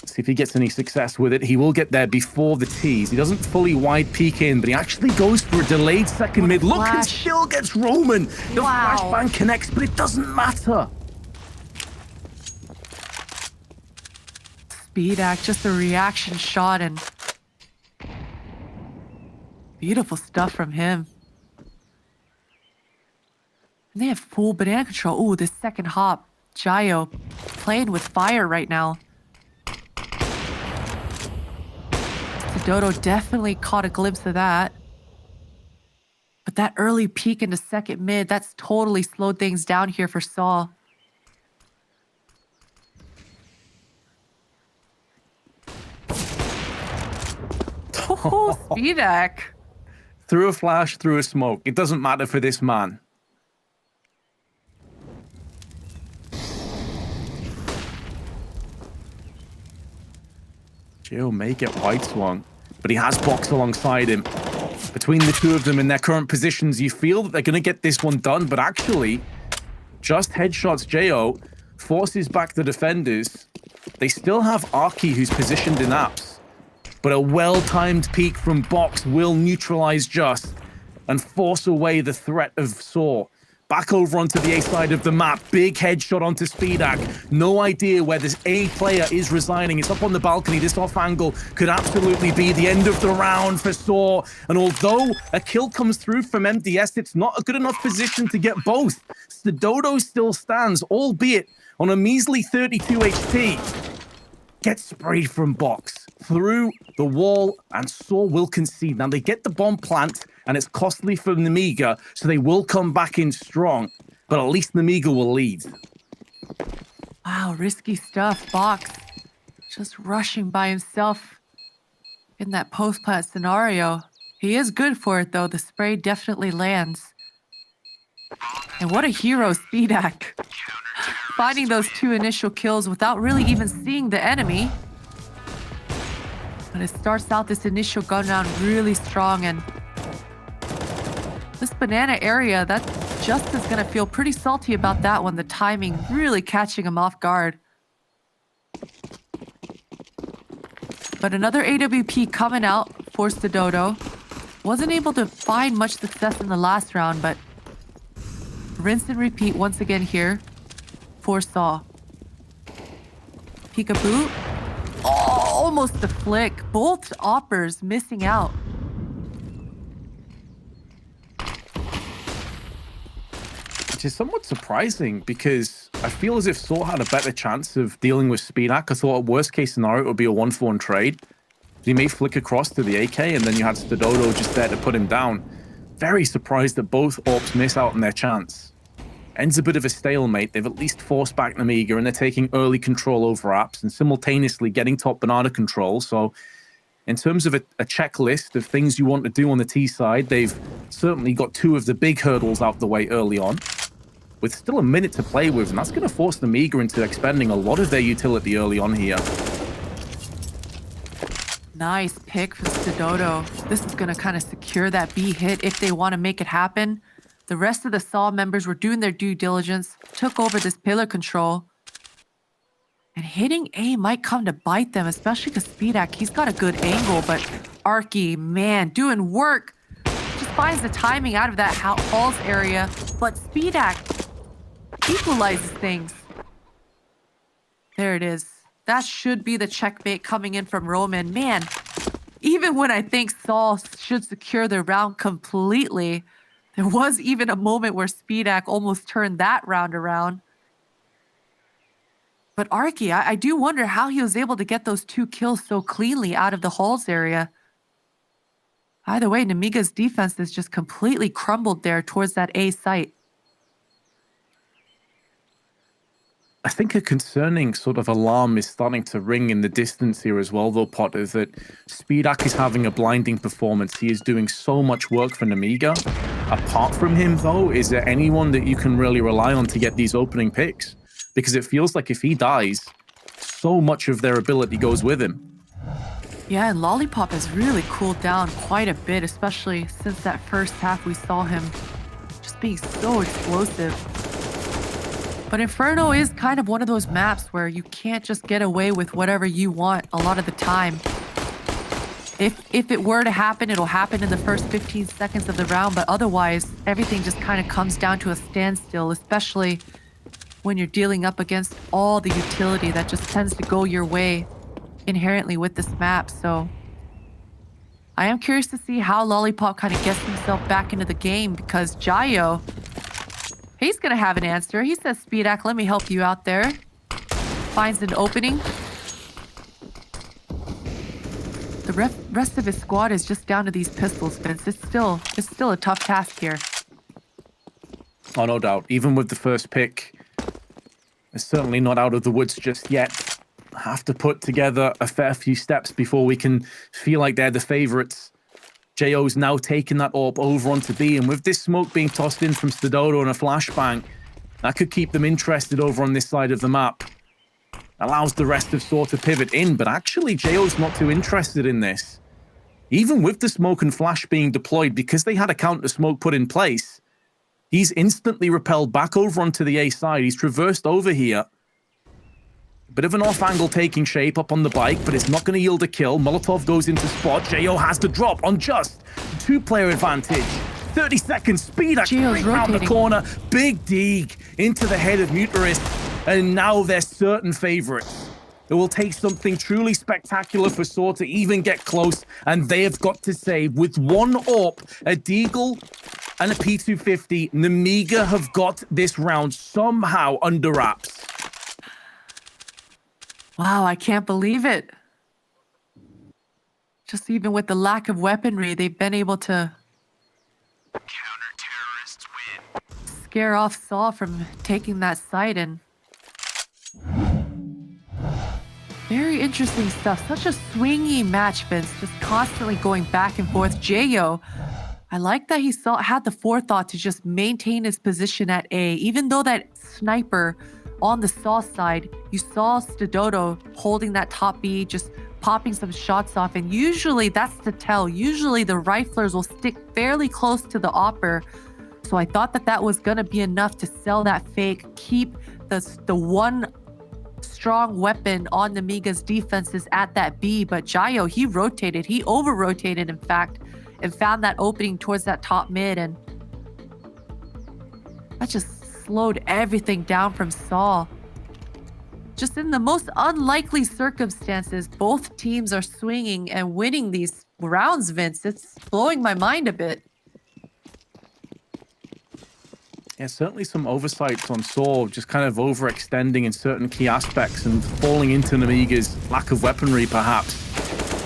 See if he gets any success with it. He will get there before the tease. He doesn't fully wide peek in, but he actually goes for a delayed second mid. Look, and still gets Roman. The flashbang connects, but it doesn't matter. Speedak, just a reaction shot, and beautiful stuff from him. And they have full banana control. Ooh, this second hop. Jayo playing with fire right now. Dodo definitely caught a glimpse of that. But that early peek into second mid, that's totally slowed things down here for sAw. Oh, Speedak. Through a flash, through a smoke. It doesn't matter for this man. Jayo may get white swung, but he has Box alongside him. Between the two of them in their current positions, you feel that they're going to get this one done, but actually, just headshots Jayo forces back the defenders. They still have Arky, who's positioned in apps, but a well-timed peek from Box will neutralize Just and force away the threat of sAw. Back over onto the A side of the map. Big headshot onto Speedak. No idea where this A player is residing. It's up on the balcony. This off angle could absolutely be the end of the round for sAw. And although a kill comes through from MDS, it's not a good enough position to get both. The Dodo still stands, albeit on a measly 32 HP. Gets sprayed from Box through the wall, and sAw will concede. Now they get the bomb plant, and it's costly for Nemiga, so they will come back in strong, but at least Nemiga will lead. Wow, risky stuff. Box just rushing by himself in that post-plant scenario. He is good for it, though. The spray definitely lands. And what a hero, Speedak. Finding those two initial kills without really even seeing the enemy. But it starts out this initial gun round really strong, and this banana area, that Just is going to feel pretty salty about that one. The timing really catching him off guard. But another AWP coming out forced the Dodo. Wasn't able to find much success in the last round, but rinse and repeat once again here for sAw. Peekaboo. Oh, almost the flick. Both oppers missing out. Which is somewhat surprising because I feel as if sAw had a better chance of dealing with Speedak. I thought a worst case scenario it would be a 1-4 trade. He may flick across to the AK, and then you had Dodo just there to put him down. Very surprised that both AWPs miss out on their chance. Ends a bit of a stalemate. They've at least forced back Nemiga, and they're taking early control over apps and simultaneously getting top banana control. So in terms of a checklist of things you want to do on the T side, they've certainly got two of the big hurdles out the way early on, with still a minute to play with, and that's going to force Nemiga into expending a lot of their utility early on here. Nice pick for Dodo. This is going to kind of secure that B hit if they want to make it happen. The rest of the sAw members were doing their due diligence, took over this pillar control. And hitting A might come to bite them, especially because Speedak, he's got a good angle, but Arky, man, doing work. Just finds the timing out of that halls area, but Speedak equalizes things. There it is. That should be the checkmate coming in from Roman. Man, even when I think sAw should secure the round completely, there was even a moment where Speedak almost turned that round around. But Arky, I do wonder how he was able to get those two kills so cleanly out of the halls area. Either way, Nemiga's defense is just completely crumbled there towards that A site. I think a concerning sort of alarm is starting to ring in the distance here as well, though, Potter, that Speedak is having a blinding performance. He is doing so much work for Nemiga. Apart from him, though, is there anyone that you can really rely on to get these opening picks? Because it feels like if he dies, so much of their ability goes with him. Yeah, and Lollipop has really cooled down quite a bit, especially since that first half we saw him just being so explosive. But Inferno is kind of one of those maps where you can't just get away with whatever you want a lot of the time. If it were to happen, it'll happen in the first 15 seconds of the round, but otherwise, everything just kind of comes down to a standstill, especially when you're dealing up against all the utility that just tends to go your way inherently with this map. So I am curious to see how Lollipop kind of gets himself back into the game, because Jayo, he's going to have an answer. He says, Speedak, let me help you out there. Finds an opening. The rest of his squad is just down to these pistols, Vince. It's still a tough task here. Oh, no doubt. Even with the first pick, it's certainly not out of the woods just yet. Have to put together a fair few steps before we can feel like they're the favorites. JO's now taking that AWP over onto B, and with this smoke being tossed in from Stododo and a flashbang, that could keep them interested over on this side of the map. Allows the rest of sAw to pivot in, but actually JO's not too interested in this. Even with the smoke and flash being deployed, because they had a counter smoke put in place, he's instantly repelled back over onto the A side. He's traversed over here. Bit of an off angle taking shape up on the bike, but it's not going to yield a kill. Molotov goes into spot. JO has to drop on just 2-player advantage. 30 seconds, Speedak straight around the corner. Big dig into the head of Muteris. And now they're certain favorites. It will take something truly spectacular for sAw to even get close, and they have got to say, with one AWP, a Deagle, and a P250, Nemiga have got this round somehow under wraps. Wow, I can't believe it. Just even with the lack of weaponry, they've been able to counter-terrorists win. Scare off sAw from taking that site, and very interesting stuff. Such a swingy match, Vince, just constantly going back and forth. JO, I like that he had the forethought to just maintain his position at A, even though that sniper on the sAw side, you saw Stododo holding that top B, just popping some shots off, and usually that's the tell. Usually the riflers will stick fairly close to the opper, so I thought that was going to be enough to sell that fake, keep the one strong weapon on Nemiga's defenses at that B. But Jayo, he rotated, he over-rotated, in fact, and found that opening towards that top mid, and that just slowed everything down from sAw. Just in the most unlikely circumstances, both teams are swinging and winning these rounds, Vince. It's blowing my mind a bit. Yeah, certainly some oversights on sAw, just kind of overextending in certain key aspects and falling into Nemiga's lack of weaponry, perhaps.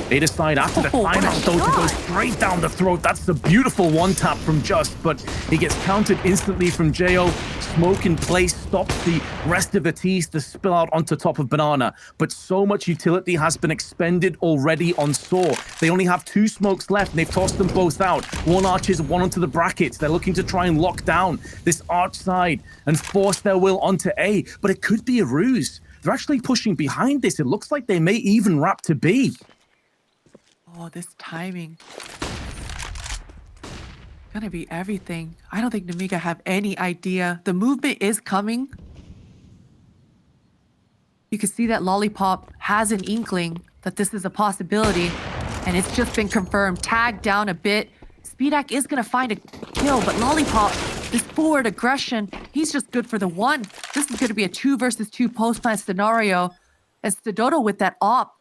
They decide after the timeout, though, to go straight down the throat. That's a beautiful one-tap from Just, but he gets countered instantly from JO. Smoke in place stops the rest of the tees to spill out onto top of Banana. But so much utility has been expended already on sAw. They only have 2 smokes left, and they've tossed them both out. One arches, one onto the brackets. They're looking to try and lock down this arch side and force their will onto A. But it could be a ruse. They're actually pushing behind this. It looks like they may even wrap to B. Oh, this timing. Gonna be everything. I don't think Nemiga have any idea. The movement is coming. You can see that Lollipop has an inkling that this is a possibility, and it's just been confirmed. Tagged down a bit. Speedak is gonna find a kill, but Lollipop, this forward aggression, he's just good for the one. This is gonna be a 2 versus 2 post-plant scenario. And Stododo with that op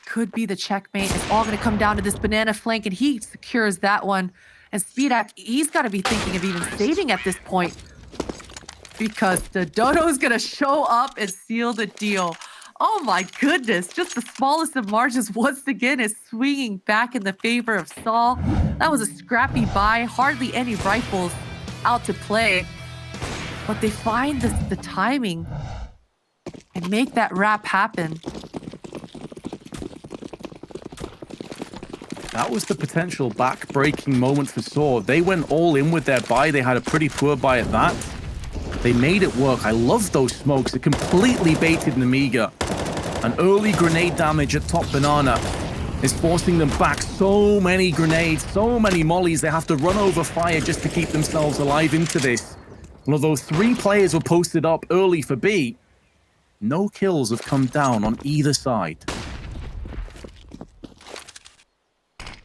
could be the checkmate. It's all going to come down to this banana flank, and he secures that one. And Speedak, he's got to be thinking of even saving at this point, because the Dodo's going to show up and seal the deal. Oh my goodness, just the smallest of margins once again is swinging back in the favor of sAw. That was a scrappy buy, hardly any rifles out to play. But they find the timing and make that wrap happen. That was the potential back-breaking moment for sAw. They went all in with their buy. They had a pretty poor buy at that. They made it work. I love those smokes. It completely baited Nemiga. An early grenade damage at top Banana. is forcing them back. So many grenades, so many mollies. They have to run over fire just to keep themselves alive into this. And although 3 players were posted up early for B, no kills have come down on either side.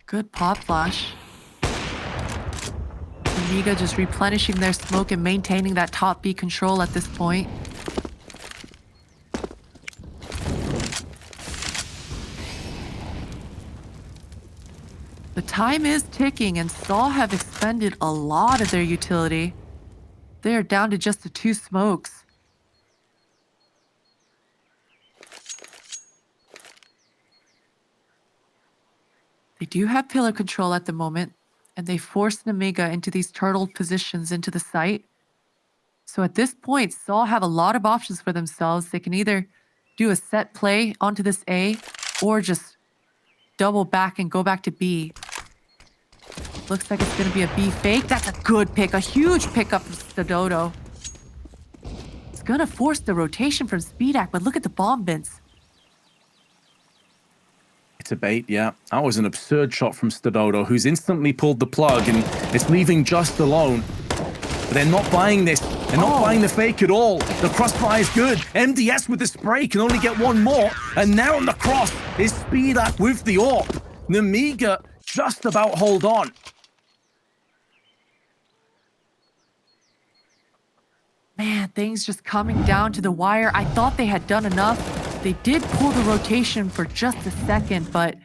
Good pop flash. Nemiga just replenishing their smoke and maintaining that top B control at this point. The time is ticking and sAw have expended a lot of their utility. They are down to just the 2 smokes. They do have pillar control at the moment, and they force Nemiga into these turtled positions into the site. So at this point, sAw have a lot of options for themselves. They can either do a set play onto this A, or just double back and go back to B. Looks like it's going to be a B fake. That's a good pick, a huge pickup from Stododo. It's going to force the rotation from sPAC, but look at the bomb bins. It's a bait, yeah. That was an absurd shot from Stododo, who's instantly pulled the plug, and it's leaving Just alone. But they're not buying this. They're not buying the fake at all. The crossfire is good. MDS with the spray can only get 1 more. And now on the cross is sPAC with the AWP. Nemiga just about hold on. Man, things just coming down to the wire. I thought they had done enough. They did pull the rotation for just a second, but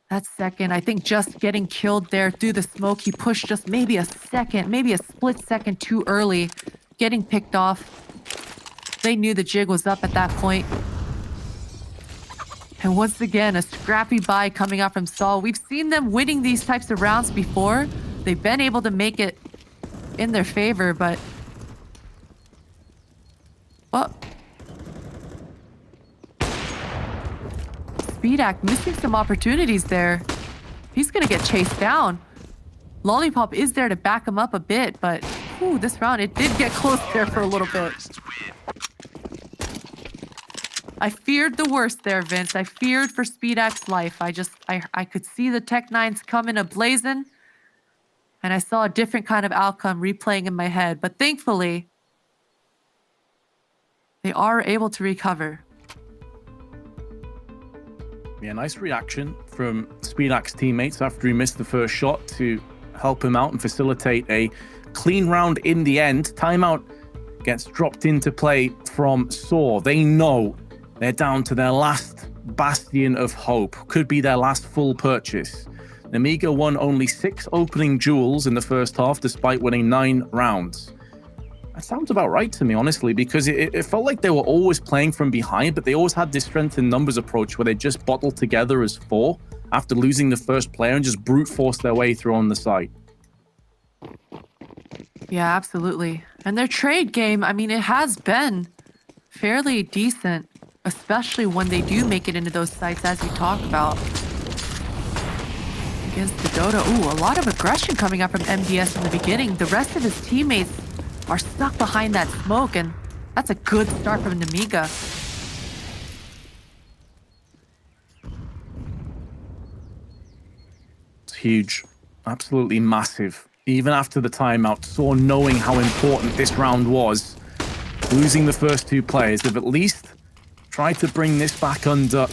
that second, I think just getting killed there through the smoke, he pushed just maybe a second, maybe a split second too early, getting picked off. They knew the jig was up at that point. And once again, a scrappy buy coming out from sAw. We've seen them winning these types of rounds before. They've been able to make it in their favor, but... Oh. sPAC missing some opportunities there. He's going to get chased down. Lollipop is there to back him up a bit, but whew, this round, it did get close there for a little bit. I feared the worst there, Vince. I feared for sPAC's life. I could see the Tech-9s coming ablazing, and I saw a different kind of outcome replaying in my head. But thankfully, they are able to recover. Yeah, nice reaction from sPAC's teammates after he missed the first shot to help him out and facilitate a clean round in the end. Timeout gets dropped into play from sAw. They know they're down to their last bastion of hope. Could be their last full purchase. Nemiga won only 6 opening duels in the first half, despite winning 9 rounds. That sounds about right to me, honestly, because it felt like they were always playing from behind, but they always had this strength in numbers approach where they just bottled together as 4 after losing the first player and just brute force their way through on the site. Yeah, absolutely. And their trade game, I mean, it has been fairly decent, especially when they do make it into those sites, as you talk about. Against the Dota, ooh, a lot of aggression coming up from MDS in the beginning. The rest of his teammates are stuck behind that smoke, and that's a good start from Nemiga. It's huge. Absolutely massive. Even after the timeout, sAw knowing how important this round was. Losing the first 2 players, they've at least tried to bring this back under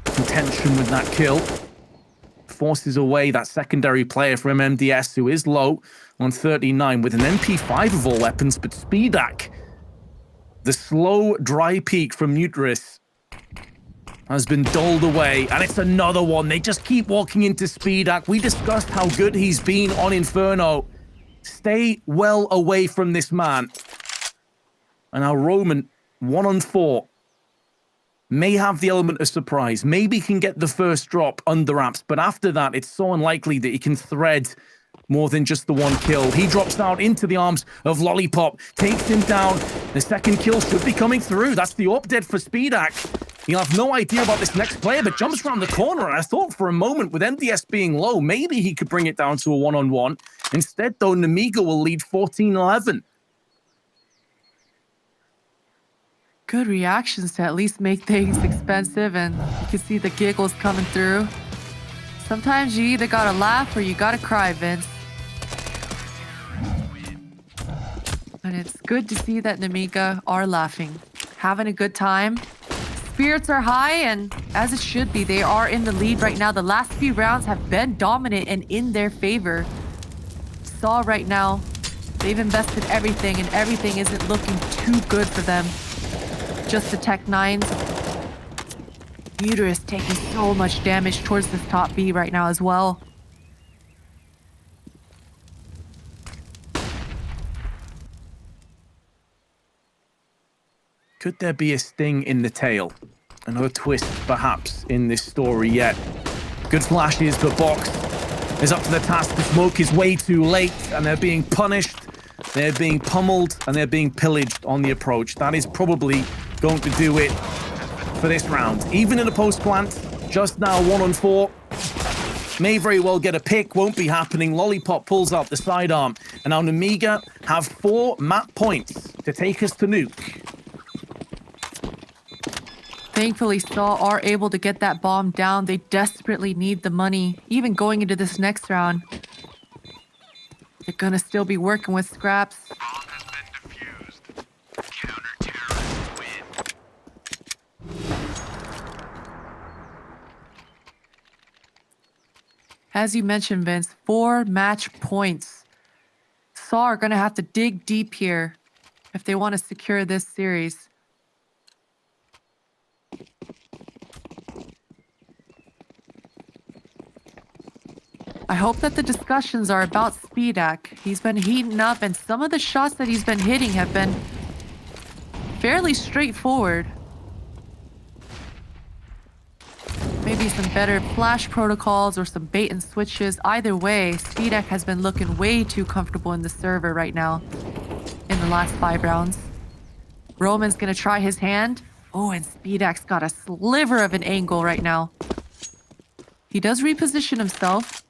contention with that kill. Forces away that secondary player from MDS, who is low on 39 with an MP5 of all weapons, but sPAC, the slow dry peak from Nutrus, has been doled away, and it's another one. They just keep walking into sPAC. We discussed how good he's been on Inferno. Stay well away from this man. And now Roman, 1 on 4. May have the element of surprise. Maybe can get the first drop under wraps, but after that, it's so unlikely that he can thread more than just the 1 kill. He drops out into the arms of Lollipop, takes him down. The second kill should be coming through. That's the AWP dead for sPAC. He'll have no idea about this next player, but jumps around the corner. And I thought for a moment, with MDS being low, maybe he could bring it down to a 1-on-1. Instead, though, Nemiga will lead 14-11. Good reactions to at least make things expensive, and you can see the giggles coming through. Sometimes you either gotta laugh or you gotta cry, Vince. And it's good to see that Nemiga are laughing, having a good time. Spirits are high, and as it should be, they are in the lead right now. The last few rounds have been dominant and in their favor. sAw right now, they've invested everything, and everything isn't looking too good for them. Just the Tech 9s. Muter is taking so much damage towards this top B right now as well. Could there be a sting in the tail? Another twist, perhaps, in this story yet. Good flashes, but Box is up to the task. The smoke is way too late, and they're being punished. They're being pummeled, and they're being pillaged on the approach. That is probably going to do it for this round. Even in the post plant, just now 1 on 4. May very well get a pick, won't be happening. Lollipop pulls out the sidearm, and now Nemiga have 4 map points to take us to Nuke. Thankfully, sAw are able to get that bomb down. They desperately need the money, even going into this next round. They're gonna still be working with scraps. Bomb has been defused. Counter-terrorists win. As you mentioned, Vince, 4 match points. sAw are gonna have to dig deep here if they want to secure this series. I hope that the discussions are about sPAC. He's been heating up, and some of the shots that he's been hitting have been fairly straightforward. Maybe some better flash protocols or some bait and switches. Either way, sPAC has been looking way too comfortable in the server right now in the last 5 rounds. Roman's gonna try his hand. Oh, and sPAC's got a sliver of an angle right now. He does reposition himself.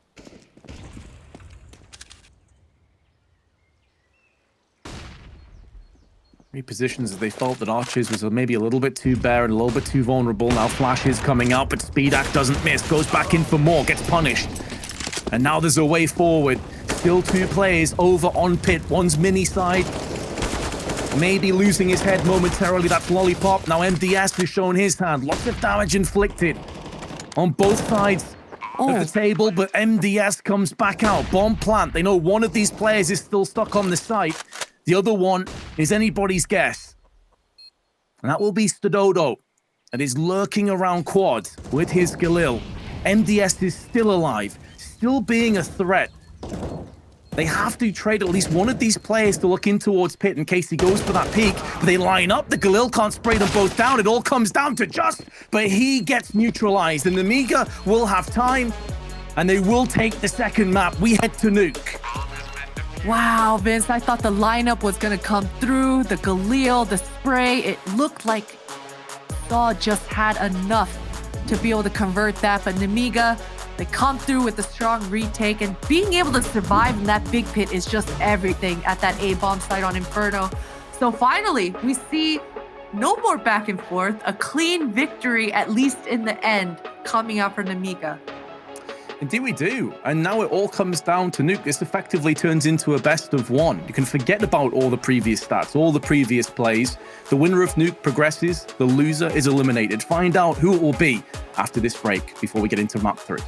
Repositions as they felt that Archers was maybe a little bit too bare and a little bit too vulnerable. Now Flash is coming out, but sPAC doesn't miss. Goes back in for more, gets punished. And now there's a way forward. Still 2 players over on pit. One's mini side. Maybe losing his head momentarily. That's Lollipop. Now MDS has shown his hand. Lots of damage inflicted on both sides of the table, but MDS comes back out. Bomb plant. They know one of these players is still stuck on the site. The other one is anybody's guess. And that will be Stododo. And is lurking around quad with his Galil. MDS is still alive, still being a threat. They have to trade at least one of these players to look in towards pit in case he goes for that peek. But they line up. The Galil can't spray them both down. It all comes down to Just. But he gets neutralized. And the Nemiga will have time. And they will take the second map. We head to Nuke. Wow, Vince, I thought the lineup was gonna come through. The Galil, the spray. It looked like sAw just had enough to be able to convert that. But Nemiga, they come through with a strong retake, and being able to survive in that big pit is just everything at that A-bomb site on Inferno. So finally, we see no more back and forth, a clean victory, at least in the end, coming out for Nemiga. Indeed we do. And now it all comes down to Nuke. This effectively turns into a best of 1. You can forget about all the previous stats, all the previous plays. The winner of Nuke progresses, the loser is eliminated. Find out who it will be after this break before we get into map 3.